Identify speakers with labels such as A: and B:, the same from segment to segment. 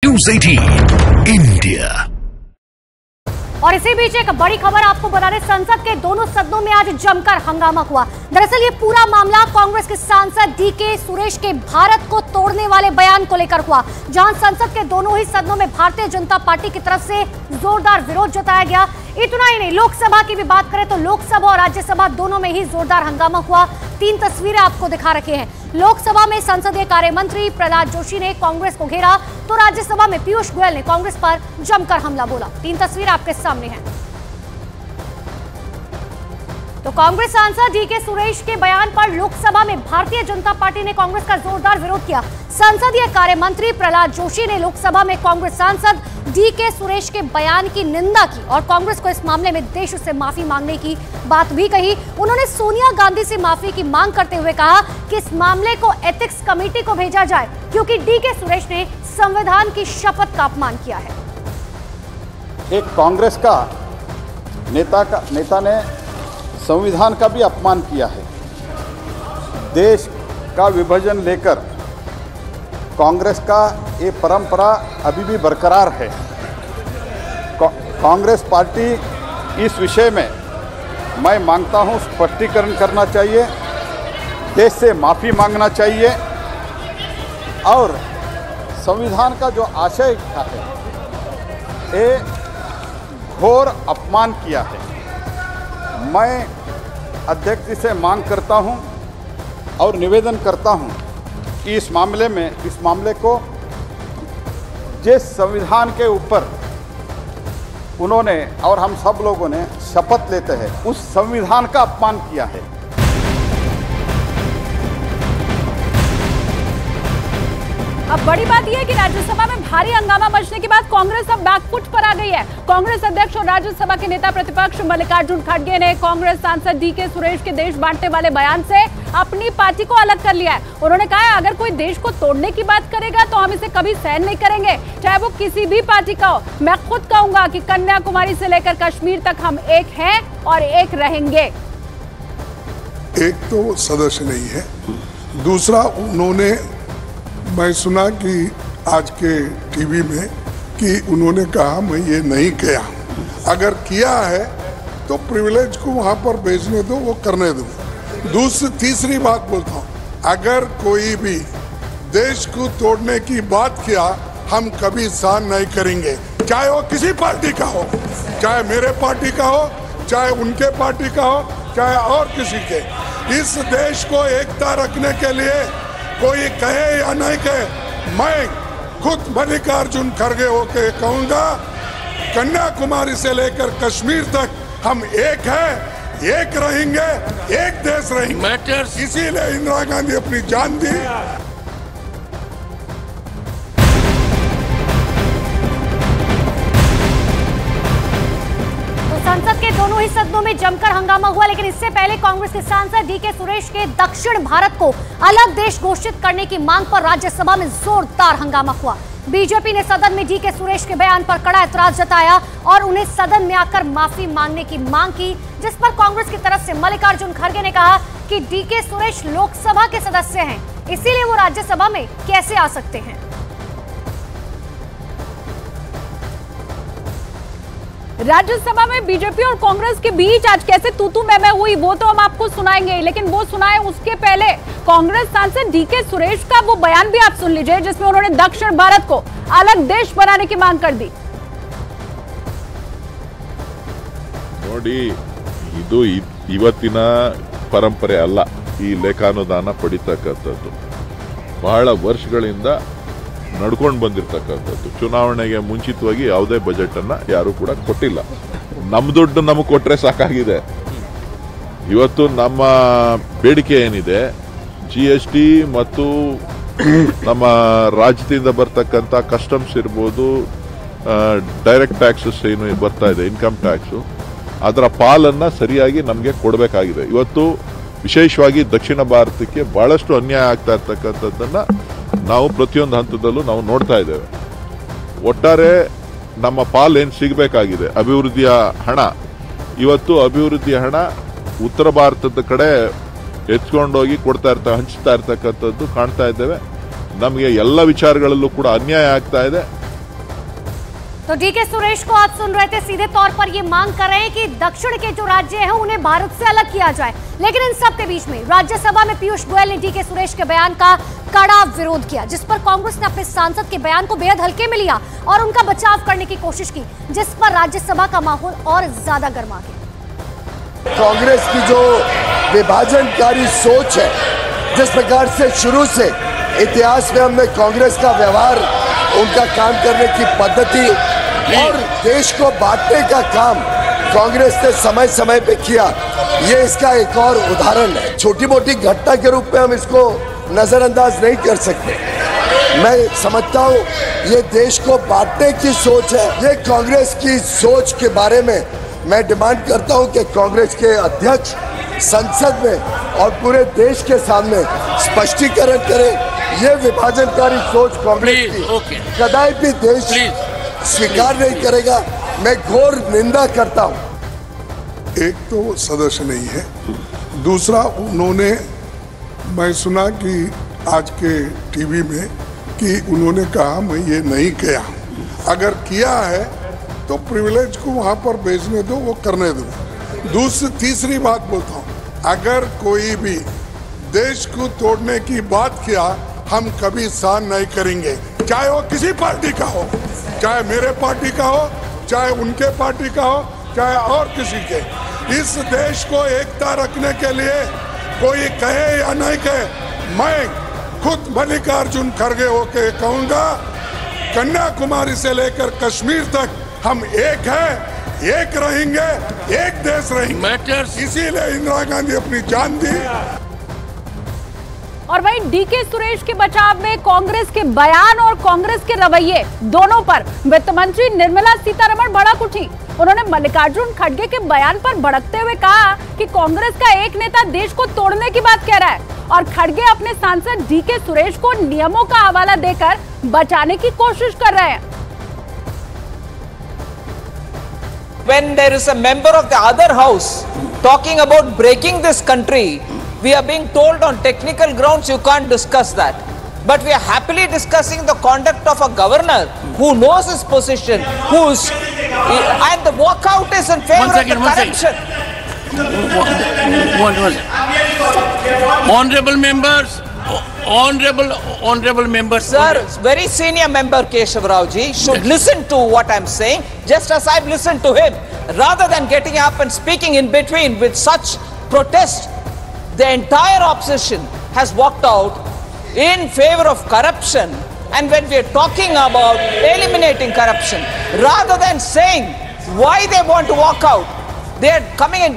A: News 18 India.
B: और इसी बीच एक बड़ी खबर आपको बता दें, संसद के दोनों सदनों में आज जमकर हंगामा हुआ। दरअसल ये पूरा मामला कांग्रेस के सांसद डीके सुरेश के भारत को तोड़ने वाले बयान को लेकर हुआ, जहां संसद के दोनों ही सदनों में भारतीय जनता पार्टी की तरफ से जोरदार विरोध जताया गया। इतना ही नहीं, लोकसभा की भी बात करें तो लोकसभा और राज्यसभा दोनों में ही जोरदार हंगामा हुआ। 3 तस्वीरें आपको दिखा रखे हैं। लोकसभा में संसदीय कार्य मंत्री प्रहलाद जोशी ने कांग्रेस को घेरा तो राज्यसभा में पीयूष गोयल ने कांग्रेस पर जमकर हमला बोला। 3 तस्वीरें आपके सामने हैं। तो कांग्रेस सांसद डीके सुरेश के बयान पर लोकसभा में भारतीय जनता पार्टी ने कांग्रेस का जोरदार विरोध किया। संसदीय कार्य मंत्री प्रहलाद जोशी ने लोकसभा में कांग्रेस सांसद डीके सुरेश के बयान की निंदा की और कांग्रेस को इस मामले में देश से माफी मांगने की बात भी कही। उन्होंने सोनिया गांधी से माफी की मांग करते हुए कहा कि इस मामले को एथिक्स कमेटी को भेजा जाए, क्योंकि डीके सुरेश ने संविधान की शपथ का अपमान किया है।
C: एक कांग्रेस का नेता ने संविधान का भी अपमान किया है। देश का विभाजन लेकर कांग्रेस का ये परंपरा अभी भी बरकरार है। कांग्रेस पार्टी इस विषय में मैं मांगता हूं स्पष्टीकरण करना चाहिए, देश से माफ़ी मांगना चाहिए और संविधान का जो आशय था ये घोर अपमान किया है। मैं अध्यक्ष जी से मांग करता हूं और निवेदन करता हूं कि इस मामले को जिस संविधान के ऊपर उन्होंने और हम सब लोगों ने शपथ लेते हैं उस संविधान का अपमान किया है।
D: अब बड़ी बात यह है कि राज्यसभा में भारी हंगामा मचने के बाद कांग्रेस अब बैकफुट पर आ गई है। कांग्रेस अध्यक्ष और राज्यसभा के नेता प्रतिपक्ष मल्लिकार्जुन खड़गे ने कांग्रेस सांसद डीके सुरेश के देश बांटने वाले बयान से अपनी पार्टी को अलग कर लिया है। उन्होंने कहा है, अगर कोई देश को तोड़ने की बात करेगा तो हम इसे कभी सहन नहीं करेंगे, चाहे वो किसी भी पार्टी का हो। मैं खुद कहूंगा कि कन्याकुमारी से लेकर कश्मीर तक हम एक हैं और एक रहेंगे।
E: एक तो सदस्य नहीं है, दूसरा उन्होंने, मैं सुना कि आज के टीवी में कि उन्होंने कहा मैं ये नहीं किया। अगर किया है तो प्रिविलेज को वहां पर भेजने दो, वो करने दो। तीसरी बात बोलता हूँ, अगर कोई भी देश को तोड़ने की बात किया हम कभी सहन नहीं करेंगे, चाहे वो किसी पार्टी का हो, चाहे मेरे पार्टी का हो, चाहे उनके पार्टी का हो, चाहे और किसी के। इस देश को एकता रखने के लिए कोई कहे या नहीं कहे, मैं खुद मल्लिकार्जुन खड़गे होके कहूंगा, कन्याकुमारी से लेकर कश्मीर तक हम एक हैं, एक रहेंगे, एक देश रहेंगे। इसीलिए इंदिरा गांधी अपनी जान दी।
B: संसद के दोनों ही सदनों में जमकर हंगामा हुआ, लेकिन इससे पहले कांग्रेस के सांसद डीके सुरेश के दक्षिण भारत को अलग देश घोषित करने की मांग पर राज्यसभा में जोरदार हंगामा हुआ। बीजेपी ने सदन में डीके सुरेश के बयान पर कड़ा ऐतराज जताया और उन्हें सदन में आकर माफी मांगने की मांग की, जिस पर कांग्रेस की तरफ से मल्लिकार्जुन खड़गे ने कहा कि डीके सुरेश लोकसभा के सदस्य हैं, इसीलिए वो राज्यसभा में कैसे आ सकते हैं।
D: राज्यसभा में बीजेपी और कांग्रेस के बीच आज कैसे तू मैं हुई वो तो हम आपको सुनाएंगे, लेकिन वो सुनाए उसके पहले कांग्रेस सांसद डीके सुरेश का वो बयान भी आप सुन लीजिए, जिसमें उन्होंने दक्षिण भारत को अलग देश बनाने की मांग कर दी।
F: ನೋಡಿ, ಇದು ಇವತ್ತಿನ ಪರಂಪರೆ ಅಲ್ಲ ಈ ಲೇಖಾನುದಾನ ಪಡಿತಕ್ಕಂಥದ್ದು, ಬಹಳ ವರ್ಷಗಳಿಂದ ನಡ್ಕೊಂಡು ಬಂದಿರತಕ್ಕಂಥದ್ದು। ಚುನಾವಣೆಗೆ ಮುಂಚಿತವಾಗಿ ಯಾವುದೇ ಬಜೆಟ್ ಅನ್ನ ಯಾರು ಕೂಡ ಕೊಟ್ಟಿಲ್ಲ, ನಮ್ಮ ದುಡ್ಡು ನಮಗೆ ಕೊಟ್ಟರೆ ಸಾಕಾಗಿದೆ। ಇವತ್ತು ನಮ್ಮ ಬೇಡಿಕೆ ಏನಿದೆ, GST ಮತ್ತು ನಮ್ಮ ರಾಜ್ಯದಿಂದ ಬರ್ತಕ್ಕಂಥ ಕಸ್ಟಮ್ಸ್ ಇರ್ಬೋದು, ಡೈರೆಕ್ಟ್ ಟ್ಯಾಕ್ಸಸ್ ಏನು ಬರ್ತಾ ಇದೆ, ಇನ್ಕಮ್ ಟ್ಯಾಕ್ಸು, ಅದರ ಪಾಲನ್ನ ಸರಿಯಾಗಿ ನಮಗೆ ಕೊಡಬೇಕಾಗಿದೆ। ಇವತ್ತು ವಿಶೇಷವಾಗಿ ದಕ್ಷಿಣ ಭಾರತಕ್ಕೆ ಬಹಳಷ್ಟು ಅನ್ಯಾಯ ಆಗ್ತಾ ಇರ್ತಕ್ಕಂಥದ್ದನ್ನ ನಾವು ಪ್ರತಿಯೊಂದು ಹಂತದಲ್ಲೂ ನಾವು ನೋಡ್ತಾ ಇದ್ದೇವೆ। ಒಟ್ಟಾರೆ ನಮ್ಮ ಪಾಲೇನು ಸಿಗಬೇಕಾಗಿದೆ ಅಭಿವೃದ್ಧಿಯ ಹಣ, ಇವತ್ತು ಅಭಿವೃದ್ಧಿಯ ಹಣ ಉತ್ತರ ಭಾರತದ ಕಡೆ ಎತ್ಕೊಂಡೋಗಿ ಹಂಚ್ತಾ ಇರ್ತಕ್ಕಂಥದ್ದು ಕಾಣ್ತಾ ಇದ್ದೇವೆ। ನಮಗೆ ಎಲ್ಲ ವಿಚಾರಗಳಲ್ಲೂ ಕೂಡ ಅನ್ಯಾಯ ಆಗ್ತಾ ಇದೆ।
B: तो डीके सुरेश को आप सुन रहे थे, सीधे तौर पर ये मांग कर रहे हैं कि दक्षिण के जो राज्य हैं उन्हें भारत से अलग किया जाए। लेकिन इन सब के बीच में राज्यसभा में पीयूष गोयल ने डीके सुरेश के बयान का कड़ा विरोध किया, जिस पर कांग्रेस ने अपने सांसद के बयान को बेहद हल्के में लिया और उनका बचाव करने की कोशिश की, जिस पर राज्यसभा का माहौल और ज्यादा गर्मा गया।
G: कांग्रेस की जो विभाजनकारी सोच है, जिस प्रकार से शुरू से इतिहास में हमने कांग्रेस का व्यवहार, उनका काम करने की पद्धति और देश को बांटने का काम कांग्रेस ने समय समय पे किया, ये इसका एक और उदाहरण है। छोटी मोटी घटना के रूप में हम इसको नजरअंदाज नहीं कर सकते। मैं समझता हूँ ये देश को बांटने की सोच है। ये कांग्रेस की सोच के बारे में मैं डिमांड करता हूँ कि कांग्रेस के अध्यक्ष संसद में और पूरे देश के सामने स्पष्टीकरण करें। ये विभाजनकारी सोच कांग्रेस की कदाई भी देश स्वीकार नहीं करेगा। मैं घोर निंदा करता हूँ।
E: एक तो सदस्य नहीं है, दूसरा उन्होंने, मैं सुना कि आज के टीवी में कि उन्होंने कहा मैं ये नहीं किया। अगर किया है तो प्रिविलेज को वहाँ पर भेजने दो, वो करने दो। तीसरी बात बोलता हूँ, अगर कोई भी देश को तोड़ने की बात किया, हम कभी सहन नहीं करेंगे, चाहे वो किसी पार्टी का हो, चाहे मेरे पार्टी का हो, चाहे उनके पार्टी का हो, चाहे और किसी के। इस देश को एकता रखने के लिए कोई कहे या नहीं कहे, मैं खुद मल्लिकार्जुन खड़गे होके कहूंगा, कन्याकुमारी से लेकर कश्मीर तक हम एक हैं, एक रहेंगे, एक देश रहेंगे। इसीलिए इंदिरा गांधी अपनी जान दी।
D: और वहीं डीके सुरेश के बचाव में कांग्रेस के बयान और कांग्रेस के रवैये दोनों पर वित्त मंत्री निर्मला सीतारमण भड़क उठी। उन्होंने मल्लिकार्जुन खड़गे के बयान पर भड़कते हुए कहा कि कांग्रेस का एक नेता देश को तोड़ने की बात कह रहा है और खड़गे अपने सांसद डीके सुरेश को नियमों का हवाला देकर बचाने की कोशिश कर रहे हैं।
H: When there is a member of the other house talking about breaking this country, we are being told on technical grounds you can't discuss that. But we are happily discussing the conduct of a governor who knows his position, and the walkout is in favor of the corruption.
I: Honorable members.
H: Sir, very senior member Keshav Rao-ji should listen to what I'm saying, just as I've listened to him, rather than getting up and speaking in between with such protest. The entire opposition has walked out in favor of corruption, and when we are talking about eliminating corruption, rather than saying why they want to walk out, they are coming in.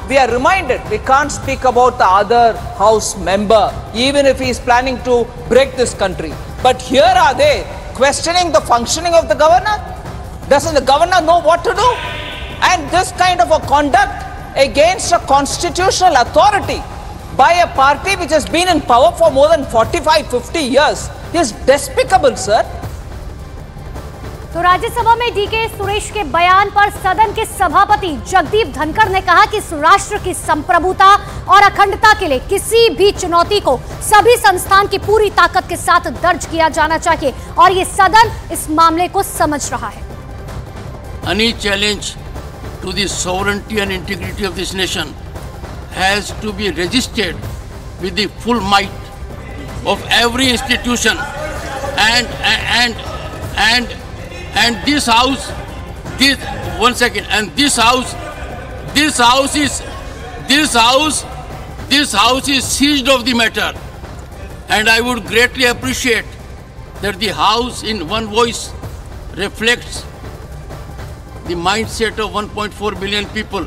H: We are reminded we can't speak about the other house member, even if he is planning to break this country. But here are they questioning the functioning of the governor? Doesn't the governor know what to do? And this kind of a conduct against a constitutional authority by a party which has been in power for more than 45-50 years is despicable, sir.
B: तो राज्यसभा में DK Suresh के बयान पर सदन के सभापति जगदीप धनखड़ ने कहा कि राष्ट्र की संप्रभुता और अखंडता के लिए किसी भी चुनौती को सभी संस्थान की पूरी ताकत के साथ दर्ज किया जाना चाहिए और ये सदन इस मामले को समझ रहा है।
I: Any challenge to the sovereignty and integrity of this nation has to be resisted with the full might of every institution, and this house, this house is seized of the matter, and I would greatly appreciate that the house in one voice reflects the mindset of 1.4 billion people,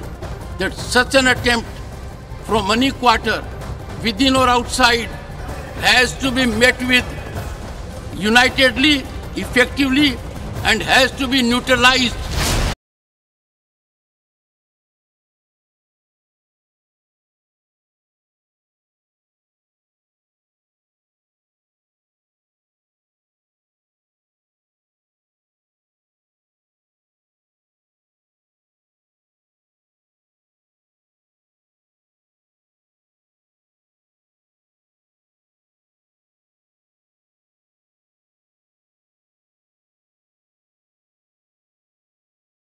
I: that such an attempt from any quarter, within or outside, has to be met with unitedly, effectively, and has to be neutralized